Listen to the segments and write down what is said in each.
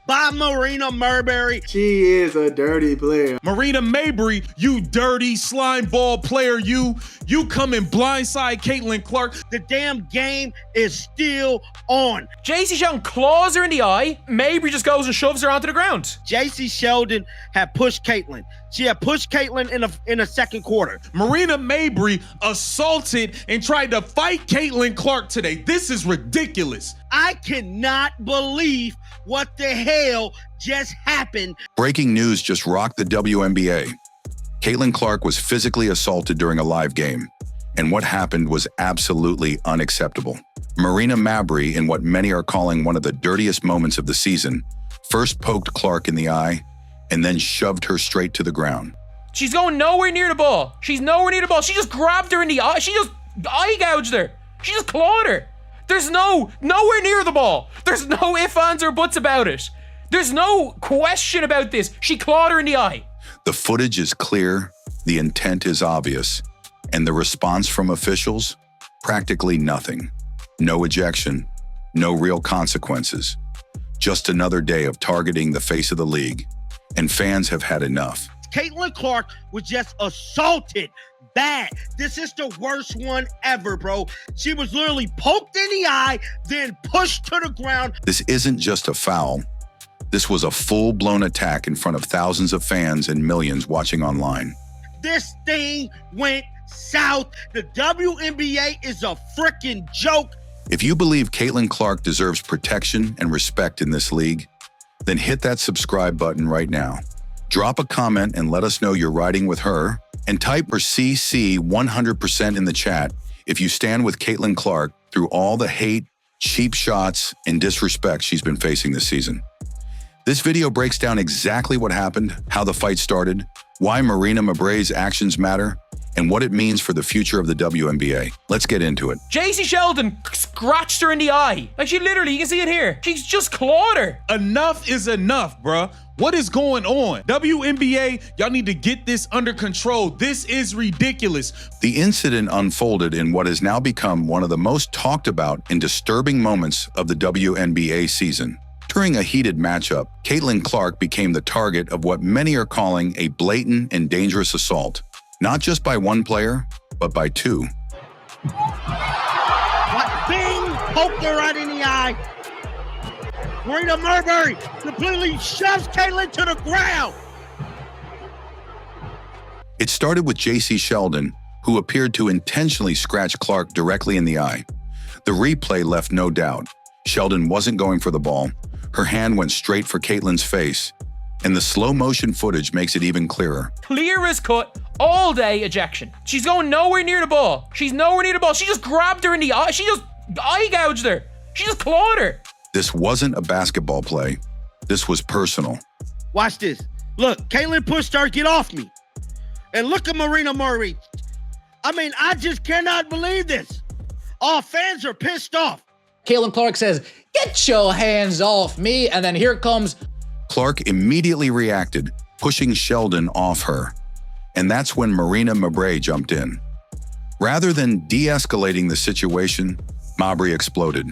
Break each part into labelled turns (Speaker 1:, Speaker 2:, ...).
Speaker 1: by Marina Mabrey.
Speaker 2: She is a dirty player.
Speaker 3: Marina Mabrey, you dirty slime ball player, you come and blindside Caitlin Clark.
Speaker 1: The damn game is still on.
Speaker 4: J.C. Sheldon claws her in the eye. Mabrey just goes and shoves her onto the ground.
Speaker 1: J.C. Sheldon had pushed Caitlin. She had pushed Caitlin in the second quarter.
Speaker 3: Marina Mabrey assaulted and tried to fight Caitlin Clark today. This is ridiculous.
Speaker 1: I cannot believe what the hell just happened.
Speaker 5: Breaking news just rocked the WNBA. Caitlin Clark was physically assaulted during a live game, and what happened was absolutely unacceptable. Marina Mabrey, in what many are calling one of the dirtiest moments of the season, first poked Clark in the eye and then shoved her straight to the ground.
Speaker 4: She's going nowhere near the ball. She's nowhere near the ball. She just grabbed her in the eye. She just eye gouged her. She just clawed her. There's nowhere near the ball. There's no ifs, ands, or buts about it. There's no question about this. She clawed her in the eye.
Speaker 5: The footage is clear, the intent is obvious, and the response from officials? Practically nothing. No ejection, no real consequences. Just another day of targeting the face of the league, and fans have had enough.
Speaker 1: Caitlin Clark was just assaulted bad. This is the worst one ever, bro. She was literally poked in the eye, then pushed to the ground.
Speaker 5: This isn't just a foul. This was a full-blown attack in front of thousands of fans and millions watching online.
Speaker 1: This thing went south. The WNBA is a freaking joke.
Speaker 5: If you believe Caitlin Clark deserves protection and respect in this league, then hit that subscribe button right now. Drop a comment and let us know you're riding with her, and type or CC 100% in the chat if you stand with Caitlin Clark through all the hate, cheap shots, and disrespect she's been facing this season. This video breaks down exactly what happened, how the fight started, why Marina Mabrey's actions matter, and what it means for the future of the WNBA. Let's get into it.
Speaker 4: J.C. Sheldon scratched her in the eye. Like, she literally, you can see it here. She's just clawed her.
Speaker 3: Enough is enough, bruh. What is going on? WNBA, y'all need to get this under control. This is ridiculous.
Speaker 5: The incident unfolded in what has now become one of the most talked about and disturbing moments of the WNBA season. During a heated matchup, Caitlin Clark became the target of what many are calling a blatant and dangerous assault. Not just by one player, but by two.
Speaker 1: What? Bing! Poked her right in the eye. Marina Mabrey completely shoves Caitlin to the ground.
Speaker 5: It started with J.C. Sheldon, who appeared to intentionally scratch Clark directly in the eye. The replay left no doubt. Sheldon wasn't going for the ball. Her hand went straight for Caitlin's face. And the slow motion footage makes it even clearer.
Speaker 4: Clear as cut, all day ejection. She's going nowhere near the ball. She's nowhere near the ball. She just grabbed her in the eye. She just eye gouged her. She just clawed her.
Speaker 5: This wasn't a basketball play. This was personal.
Speaker 1: Watch this. Look, Caitlin pushed her, get off me. And look at Marina Mabrey. I mean, I just cannot believe this. All fans are pissed off.
Speaker 6: Caitlin Clark says, "Get your hands off me." And then here comes
Speaker 5: Clark immediately reacted, pushing Sheldon off her. And that's when Marina Mabrey jumped in. Rather than de-escalating the situation, Mabrey exploded,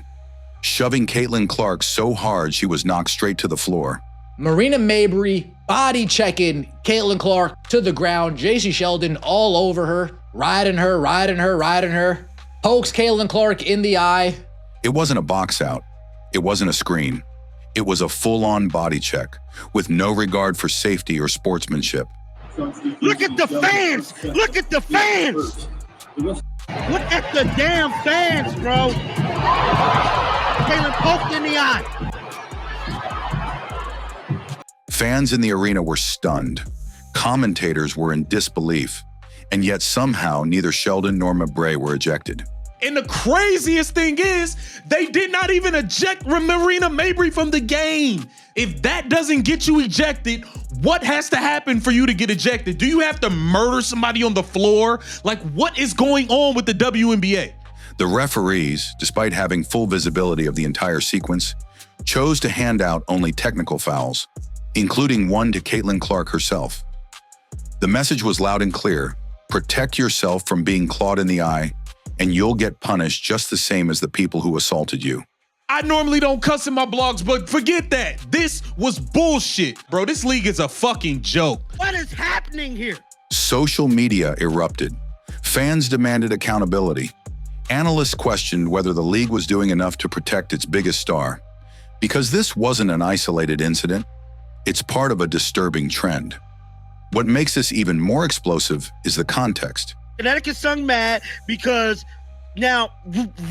Speaker 5: shoving Caitlin Clark so hard she was knocked straight to the floor.
Speaker 6: Marina Mabrey body checking Caitlin Clark to the ground. J.C. Sheldon all over her, riding her. Pokes Caitlin Clark in the eye.
Speaker 5: It wasn't a box out. It wasn't a screen. It was a full-on body check with no regard for safety or sportsmanship.
Speaker 1: Look at the fans! Look at the fans! Look at the damn fans, bro! Caitlin poked in the eye.
Speaker 5: Fans in the arena were stunned. Commentators were in disbelief. And yet somehow neither Sheldon nor Mabrey were ejected.
Speaker 3: And the craziest thing is, they did not even eject Marina Mabrey from the game. If that doesn't get you ejected, what has to happen for you to get ejected? Do you have to murder somebody on the floor? Like, what is going on with the WNBA?
Speaker 5: The referees, despite having full visibility of the entire sequence, chose to hand out only technical fouls, including one to Caitlin Clark herself. The message was loud and clear: protect yourself from being clawed in the eye, and you'll get punished just the same as the people who assaulted you.
Speaker 3: I normally don't cuss in my blogs, but forget that. This was bullshit. Bro, this league is a fucking joke.
Speaker 1: What is happening here?
Speaker 5: Social media erupted. Fans demanded accountability. Analysts questioned whether the league was doing enough to protect its biggest star. Because this wasn't an isolated incident, it's part of a disturbing trend. What makes this even more explosive is the context.
Speaker 1: Connecticut Sun mad because now,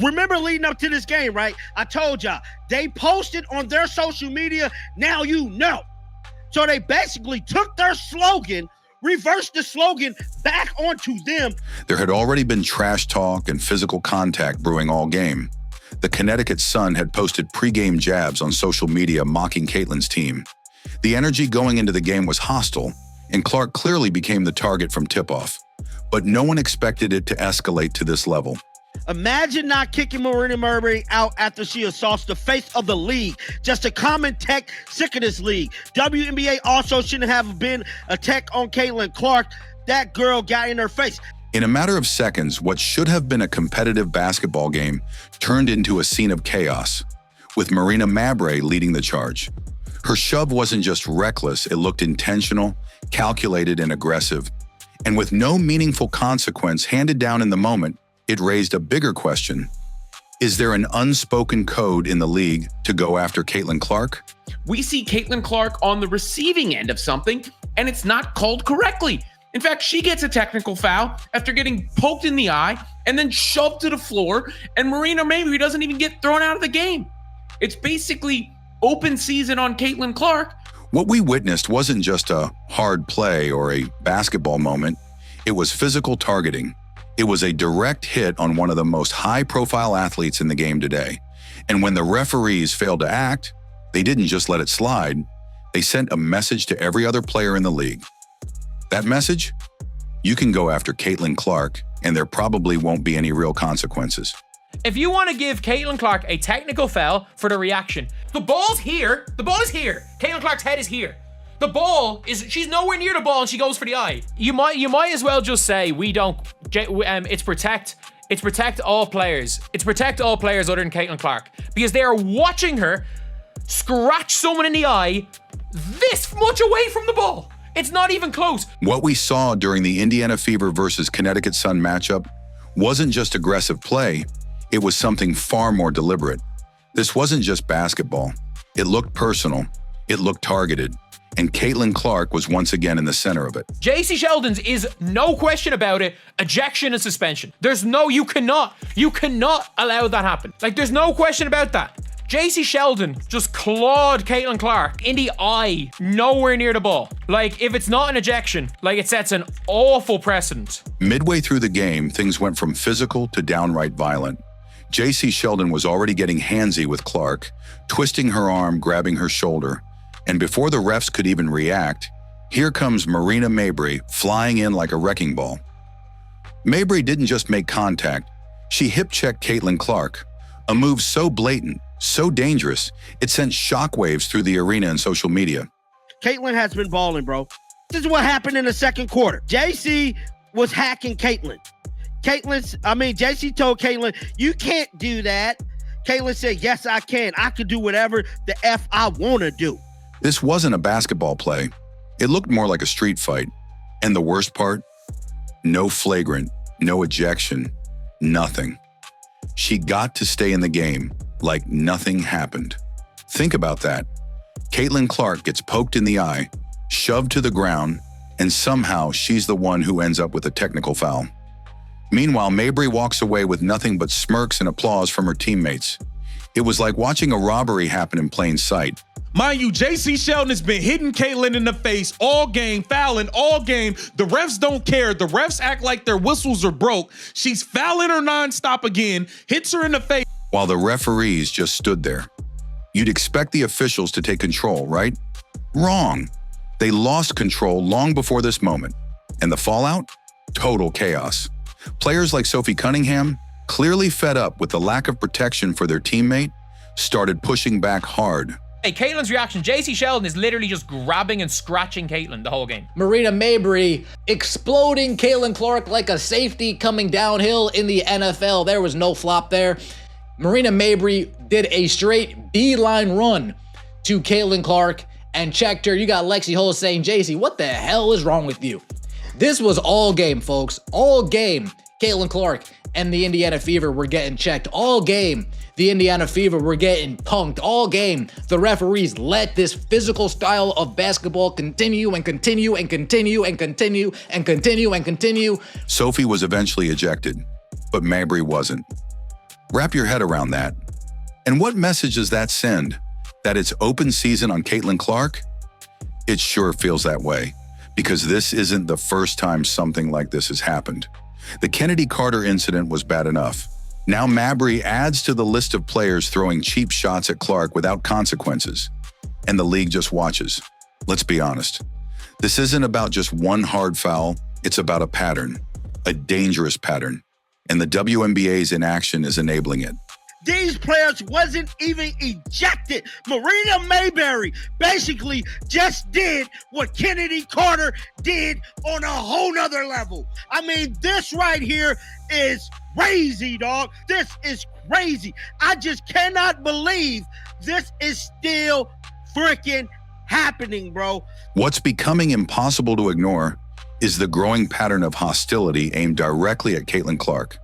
Speaker 1: remember leading up to this game, right? I told y'all, they posted on their social media, now you know. So they basically took their slogan, reversed the slogan back onto them.
Speaker 5: There had already been trash talk and physical contact brewing all game. The Connecticut Sun had posted pregame jabs on social media mocking Caitlin's team. The energy going into the game was hostile, and Clark clearly became the target from tip-off. But no one expected it to escalate to this level.
Speaker 1: Imagine not kicking Marina Mabrey out after she assaults the face of the league. Just a common tech sick of this league. WNBA also shouldn't have been a tech on Caitlin Clark. That girl got in her face.
Speaker 5: In a matter of seconds, what should have been a competitive basketball game turned into a scene of chaos, with Marina Mabrey leading the charge. Her shove wasn't just reckless, it looked intentional, calculated, and aggressive. And with no meaningful consequence handed down in the moment, it raised a bigger question. Is there an unspoken code in the league to go after Caitlin Clark?
Speaker 7: We see Caitlin Clark on the receiving end of something, and it's not called correctly. In fact, she gets a technical foul after getting poked in the eye and then shoved to the floor, and Marina Mabrey doesn't even get thrown out of the game. It's basically open season on Caitlin Clark.
Speaker 5: What we witnessed wasn't just a hard play or a basketball moment. It was physical targeting. It was a direct hit on one of the most high-profile athletes in the game today. And when the referees failed to act, they didn't just let it slide. They sent a message to every other player in the league. That message? You can go after Caitlin Clark, and there probably won't be any real consequences.
Speaker 4: If you want to give Caitlin Clark a technical foul for the reaction, the ball's here. The ball is here. Caitlin Clark's head is here. The ball is, she's nowhere near the ball and she goes for the eye. You might as well just say it's protect all players. It's protect all players other than Caitlin Clark, because they are watching her scratch someone in the eye this much away from the ball. It's not even close.
Speaker 5: What we saw during the Indiana Fever versus Connecticut Sun matchup wasn't just aggressive play, it was something far more deliberate. This wasn't just basketball. It looked personal, it looked targeted, and Caitlin Clark was once again in the center of it.
Speaker 4: JC Sheldon's is, no question about it, ejection and suspension. You cannot allow that happen. Like, there's no question about that. JC Sheldon just clawed Caitlin Clark in the eye, nowhere near the ball. Like, if it's not an ejection, like, it sets an awful precedent.
Speaker 5: Midway through the game, things went from physical to downright violent. JC Sheldon was already getting handsy with Clark, twisting her arm, grabbing her shoulder. And before the refs could even react, here comes Marina Mabrey flying in like a wrecking ball. Mabrey didn't just make contact, she hip-checked Caitlin Clark, a move so blatant, so dangerous, it sent shockwaves through the arena and social media.
Speaker 1: Caitlin has been balling, bro. This is what happened in the second quarter. JC was hacking Caitlin. JC told Caitlin, you can't do that. Caitlin said, yes, I can. I can do whatever the F I want to do.
Speaker 5: This wasn't a basketball play. It looked more like a street fight. And the worst part? No flagrant, no ejection, nothing. She got to stay in the game like nothing happened. Think about that. Caitlin Clark gets poked in the eye, shoved to the ground, and somehow she's the one who ends up with a technical foul. Meanwhile, Mabrey walks away with nothing but smirks and applause from her teammates. It was like watching a robbery happen in plain sight.
Speaker 3: Mind you, JC Sheldon has been hitting Caitlin in the face all game, fouling all game. The refs don't care. The refs act like their whistles are broke. She's fouling her nonstop again, hits her in the face.
Speaker 5: While the referees just stood there. You'd expect the officials to take control, right? Wrong. They lost control long before this moment. And the fallout? Total chaos. Players like Sophie Cunningham, clearly fed up with the lack of protection for their teammate, started pushing back hard.
Speaker 4: Hey, Caitlin's reaction, JC Sheldon is literally just grabbing and scratching Caitlin the whole game.
Speaker 6: Marina Mabrey exploding Caitlin Clark like a safety coming downhill in the NFL. There was no flop there. Marina Mabrey did a straight beeline run to Caitlin Clark and checked her. You got Lexi Hull saying, JC, what the hell is wrong with you? This was all game, folks. All game. Caitlin Clark and the Indiana Fever were getting checked. All game. The Indiana Fever were getting punked. All game. The referees let this physical style of basketball continue and continue and continue and continue and continue and continue.
Speaker 5: Sophie was eventually ejected, but Mabrey wasn't. Wrap your head around that. And what message does that send? That it's open season on Caitlin Clark? It sure feels that way, because this isn't the first time something like this has happened. The Kennedy Carter incident was bad enough. Now Mabrey adds to the list of players throwing cheap shots at Clark without consequences. And the league just watches. Let's be honest. This isn't about just one hard foul, it's about a pattern, a dangerous pattern. And the WNBA's inaction is enabling it.
Speaker 1: These players wasn't even ejected. Marina Mabrey basically just did what Kennedy Carter did on a whole nother level. I mean, this right here is crazy, dog. This is crazy. I just cannot believe this is still freaking happening, bro.
Speaker 5: What's becoming impossible to ignore is the growing pattern of hostility aimed directly at Caitlin Clark.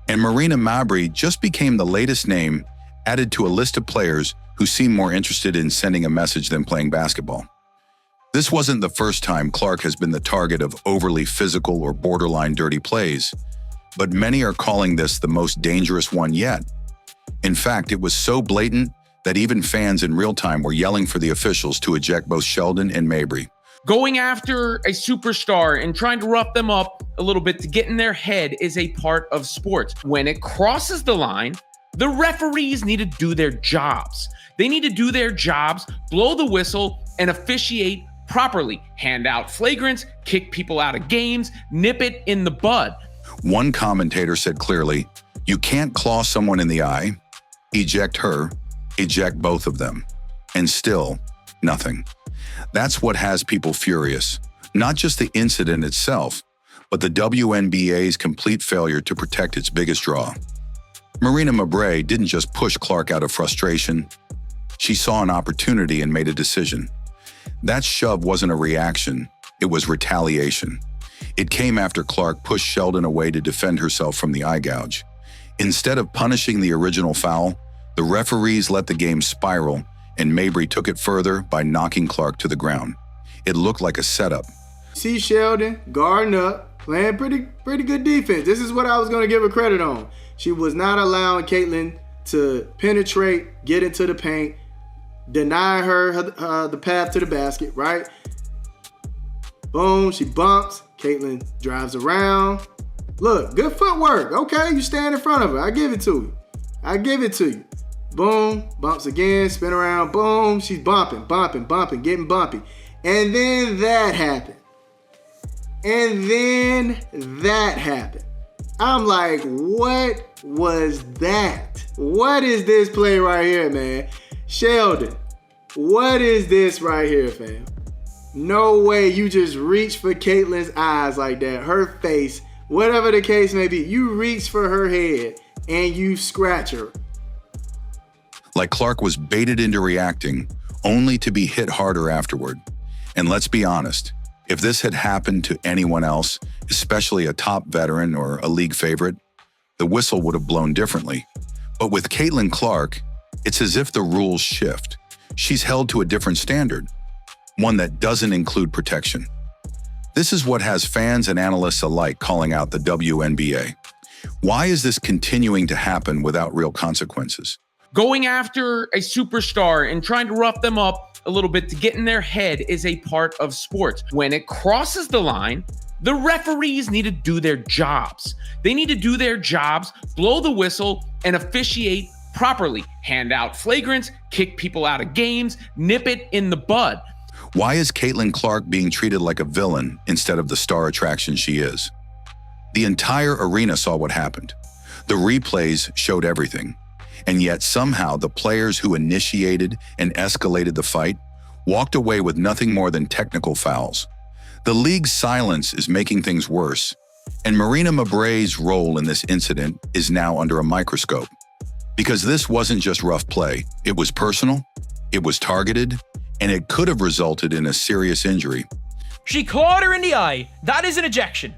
Speaker 5: And Marina Mabrey just became the latest name added to a list of players who seem more interested in sending a message than playing basketball. This wasn't the first time Clark has been the target of overly physical or borderline dirty plays, but many are calling this the most dangerous one yet. In fact, it was so blatant that even fans in real time were yelling for the officials to eject both Sheldon and Mabrey.
Speaker 7: Going after a superstar and trying to rough them up a little bit to get in their head is a part of sports. When it crosses the line, the referees need to do their jobs. They need to do their jobs, blow the whistle, and officiate properly. Hand out flagrants, kick people out of games, nip it in the bud.
Speaker 5: One commentator said clearly, you can't claw someone in the eye, eject her, eject both of them, and still nothing. That's what has people furious. Not just the incident itself, but the WNBA's complete failure to protect its biggest draw. Marina Mabrey didn't just push Clark out of frustration. She saw an opportunity and made a decision. That shove wasn't a reaction, it was retaliation. It came after Clark pushed Sheldon away to defend herself from the eye gouge. Instead of punishing the original foul, the referees let the game spiral, and Mabrey took it further by knocking Clark to the ground. It looked like a setup.
Speaker 2: See Sheldon guarding up, playing pretty good defense. This is what I was going to give her credit on. She was not allowing Caitlin to penetrate, get into the paint, deny her the path to the basket, right? Boom, she bumps. Caitlin drives around. Look, good footwork. Okay, you stand in front of her. I give it to you. I give it to you. Boom, bumps again, spin around, boom. She's bumping, getting bumpy. And then that happened. I'm like, what was that? What is this play right here, man? Sheldon, what is this right here, fam? No way you just reach for Caitlin's eyes like that, her face, whatever the case may be. You reach for her head and you scratch her.
Speaker 5: Like Clark was baited into reacting, only to be hit harder afterward. And let's be honest, if this had happened to anyone else, especially a top veteran or a league favorite, the whistle would have blown differently. But with Caitlin Clark, it's as if the rules shift. She's held to a different standard, one that doesn't include protection. This is what has fans and analysts alike calling out the WNBA. Why is this continuing to happen without real consequences?
Speaker 7: Going after a superstar and trying to rough them up a little bit to get in their head is a part of sports. When it crosses the line, the referees need to do their jobs. They need to do their jobs, blow the whistle, and officiate properly. Hand out flagrants, kick people out of games, nip it in the bud.
Speaker 5: Why is Caitlin Clark being treated like a villain instead of the star attraction she is? The entire arena saw what happened. The replays showed everything. And yet somehow the players who initiated and escalated the fight walked away with nothing more than technical fouls. The league's silence is making things worse, and Marina Mabrey's role in this incident is now under a microscope. Because this wasn't just rough play. It was personal, it was targeted, and it could have resulted in a serious injury.
Speaker 4: She clawed her in the eye. That is an ejection.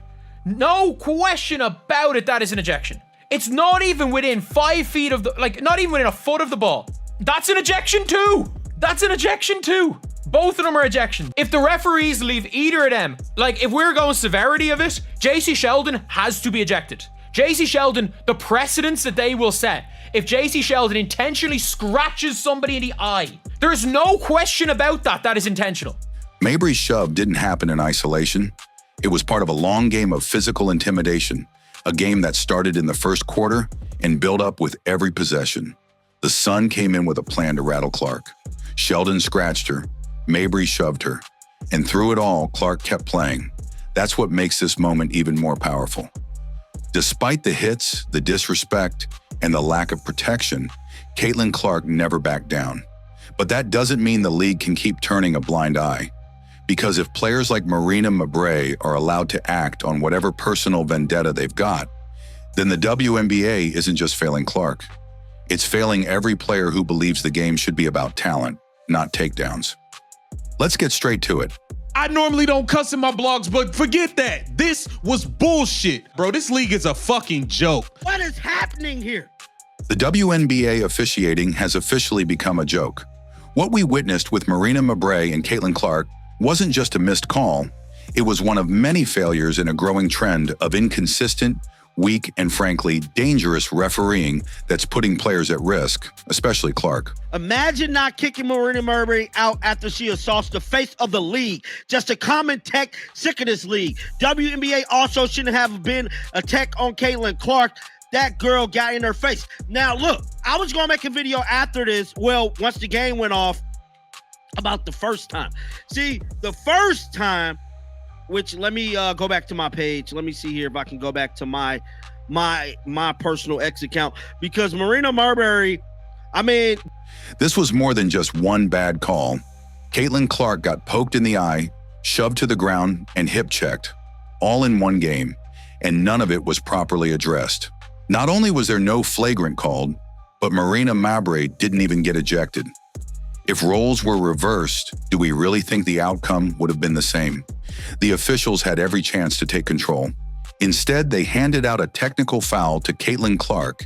Speaker 4: No question about it, that is an ejection. It's not even within 5 feet of the, not even within a foot of the ball. That's an ejection too. That's an ejection too. Both of them are ejections. If the referees leave either of them, if we're going severity of it, JC Sheldon has to be ejected. JC Sheldon, the precedence that they will set, if JC Sheldon intentionally scratches somebody in the eye, there's no question about that. That is intentional.
Speaker 5: Mabrey's shove didn't happen in isolation. It was part of a long game of physical intimidation, a game that started in the first quarter and built up with every possession. The Sun came in with a plan to rattle Clark. Sheldon scratched her, Mabrey shoved her, and through it all, Clark kept playing. That's what makes this moment even more powerful. Despite the hits, the disrespect, and the lack of protection, Caitlin Clark never backed down. But that doesn't mean the league can keep turning a blind eye. Because if players like Marina Mabrey are allowed to act on whatever personal vendetta they've got, then the WNBA isn't just failing Clark. It's failing every player who believes the game should be about talent, not takedowns. Let's get straight to it.
Speaker 3: I normally don't cuss in my blogs, but forget that. This was bullshit. Bro, this league is a fucking joke.
Speaker 1: What is happening here?
Speaker 5: The WNBA officiating has officially become a joke. What we witnessed with Marina Mabrey and Caitlin Clark wasn't just a missed call, it was one of many failures in a growing trend of inconsistent, weak, and frankly, dangerous refereeing that's putting players at risk, especially Clark.
Speaker 1: Imagine not kicking Marina Mabrey out after she assaults the face of the league. Just a common tech sick of this league. WNBA also shouldn't have been a tech on Caitlin Clark. That girl got in her face. Now, look, I was going to make a video after this, once the game went off, about the first time. See, the first time, which let me go back to my page. Let me see here if I can go back to my personal X account, because Marina Mabrey,
Speaker 5: this was more than just one bad call. Caitlin Clark got poked in the eye, shoved to the ground, and hip checked, all in one game, and none of it was properly addressed. Not only was there no flagrant called, but Marina Mabrey didn't even get ejected. If roles were reversed, do we really think the outcome would have been the same? The officials had every chance to take control. Instead, they handed out a technical foul to Caitlin Clark,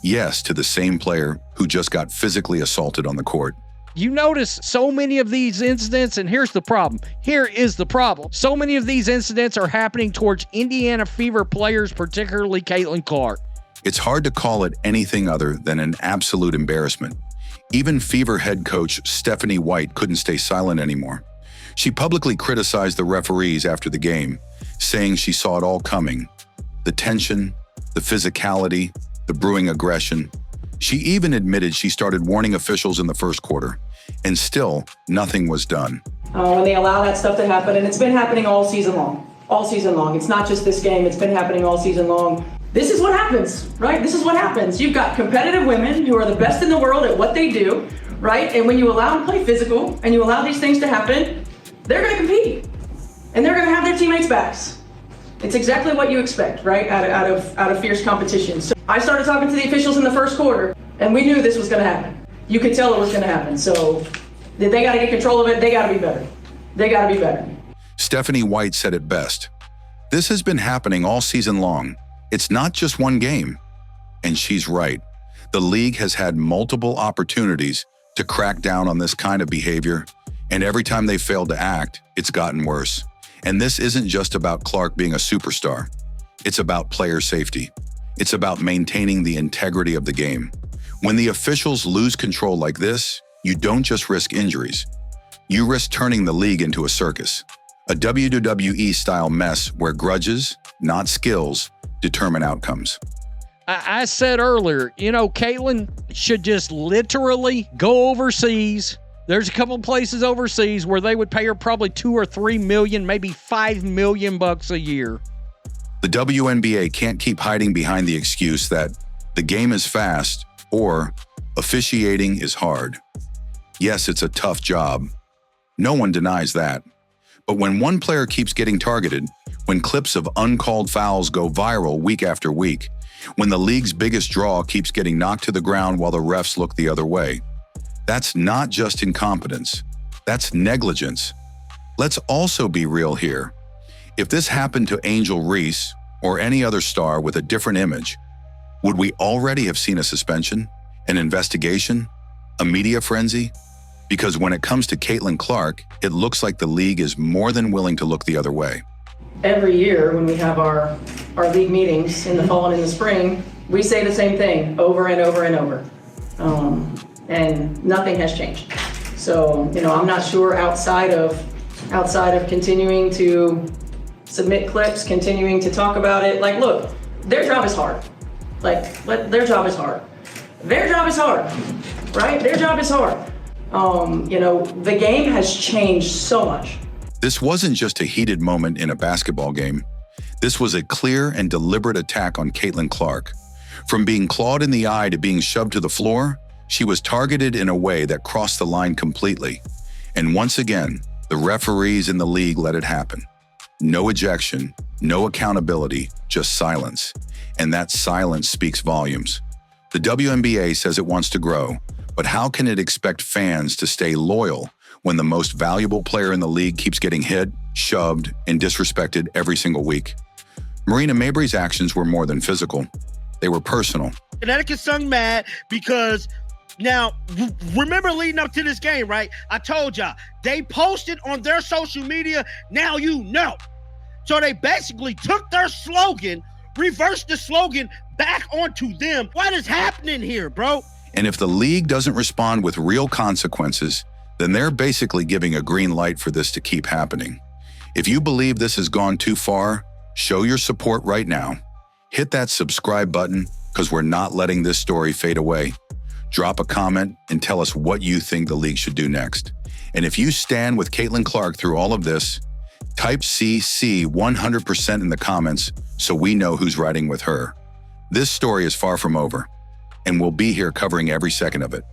Speaker 5: yes, to the same player who just got physically assaulted on the court.
Speaker 8: You notice so many of these incidents, and here's the problem. Here is the problem. So many of these incidents are happening towards Indiana Fever players, particularly Caitlin Clark.
Speaker 5: It's hard to call it anything other than an absolute embarrassment. Even Fever head coach Stephanie White couldn't stay silent anymore. She publicly criticized the referees after the game, saying she saw it all coming. The tension, the physicality, the brewing aggression. She even admitted she started warning officials in the first quarter, and still nothing was done.
Speaker 9: When they allow that stuff to happen, and it's been happening all season long. All season long. It's not just this game, it's been happening all season long. This is what happens, right? This is what happens. You've got competitive women who are the best in the world at what they do, right? And when you allow them to play physical and you allow these things to happen, they're going to compete and they're going to have their teammates' backs. It's exactly what you expect, right? Out of fierce competition. So I started talking to the officials in the first quarter, and we knew this was going to happen. You could tell it was going to happen. So they got to get control of it. They got to be better. They got to be better.
Speaker 5: Stephanie White said it best. This has been happening all season long. It's not just one game. And she's right. The league has had multiple opportunities to crack down on this kind of behavior, and every time they failed to act, it's gotten worse. And this isn't just about Clark being a superstar. It's about player safety. It's about maintaining the integrity of the game. When the officials lose control like this, you don't just risk injuries. You risk turning the league into a circus, a WWE-style mess where grudges, not skills, determine outcomes.
Speaker 8: I said earlier, Caitlin should just literally go overseas. There's a couple places overseas where they would pay her probably $2 or $3 million, maybe $5 million a year.
Speaker 5: The WNBA can't keep hiding behind the excuse that the game is fast or officiating is hard. Yes, it's a tough job. No one denies that. But when one player keeps getting targeted, when clips of uncalled fouls go viral week after week, when the league's biggest draw keeps getting knocked to the ground while the refs look the other way. That's not just incompetence. That's negligence. Let's also be real here. If this happened to Angel Reese or any other star with a different image, would we already have seen a suspension, an investigation, a media frenzy? Because when it comes to Caitlin Clark, it looks like the league is more than willing to look the other way.
Speaker 9: Every year when we have our league meetings in the fall and in the spring, we say the same thing over and over and over. And nothing has changed. So, I'm not sure outside of continuing to submit clips, continuing to talk about it. Like, look, their job is hard. Their job is hard. Their job is hard, right? Their job is hard. The game has changed so much.
Speaker 5: This wasn't just a heated moment in a basketball game. This was a clear and deliberate attack on Caitlin Clark. From being clawed in the eye to being shoved to the floor, she was targeted in a way that crossed the line completely. And once again, the referees in the league let it happen. No ejection, no accountability, just silence. And that silence speaks volumes. The WNBA says it wants to grow, but how can it expect fans to stay loyal when the most valuable player in the league keeps getting hit, shoved, and disrespected every single week? Marina Mabrey's actions were more than physical. They were personal.
Speaker 1: Connecticut Sun mad because now, remember leading up to this game, right? I told y'all, they posted on their social media, now you know. So they basically took their slogan, reversed the slogan back onto them. What is happening here, bro?
Speaker 5: And if the league doesn't respond with real consequences, then they're basically giving a green light for this to keep happening. If you believe this has gone too far, show your support right now. Hit that subscribe button, because we're not letting this story fade away. Drop a comment and tell us what you think the league should do next. And if you stand with Caitlin Clark through all of this, type CC 100% in the comments so we know who's riding with her. This story is far from over, and we'll be here covering every second of it.